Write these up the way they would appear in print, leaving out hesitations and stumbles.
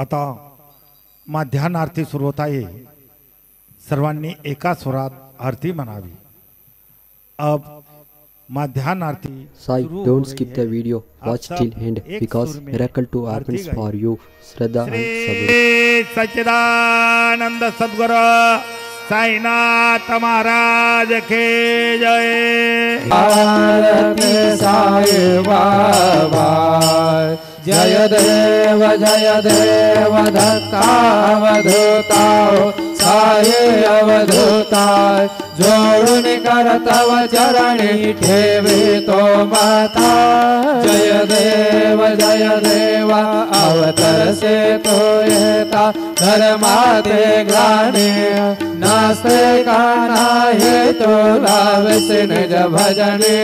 आता माध्यान्ह आरती सुरू होत आहे। सर्वांनी एका स्वरात आरती म्हणावी। अब माध्यान्ह आरती Sai, don't skip the video. Watch till end because miracle to happens for you. Shraddha and Sabur. सच्चिदानंद सद्गुरु साईनाथ महाराज के जय। आरती साई बाबा जय देव दत्तावधूता साई अवधूता जोडून कर तव चरणी ठेवे तो माता। जय देव अवतर से तो येता धर्माते ग्लानी नास्ते का नाही तो लाविस निज भजनी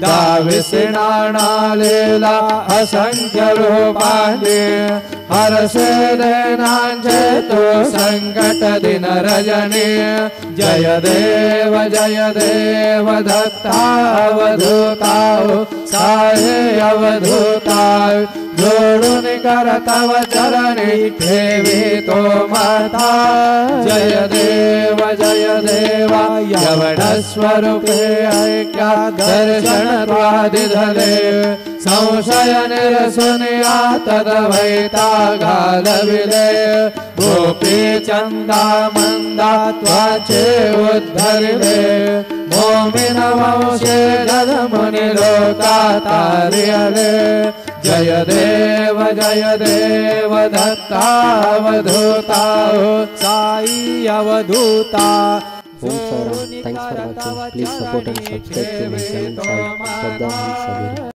दाविस नाणालेला असंख्य रूपाने हरसे देनांचे तो संकट दिन रजनी। जय देव दत्तावधूता साई अवधूता जोडून कर तव चरणी ठेवी तो माता। जय देव यवण स्वरूपे ऐक्या दर्शन त्वादिधले संशय निरसुनिया तदवैता घालविले गोपी चंदा मंदा त्वाचे उद्धरिले मोमिन वंशे जगमुनि लोका तारियले। जय देव दत्तावधूता Sai अवधूता। Om Saram. Thanks for watching. Please support and subscribe to my channel Sai Shraddha and Sabur.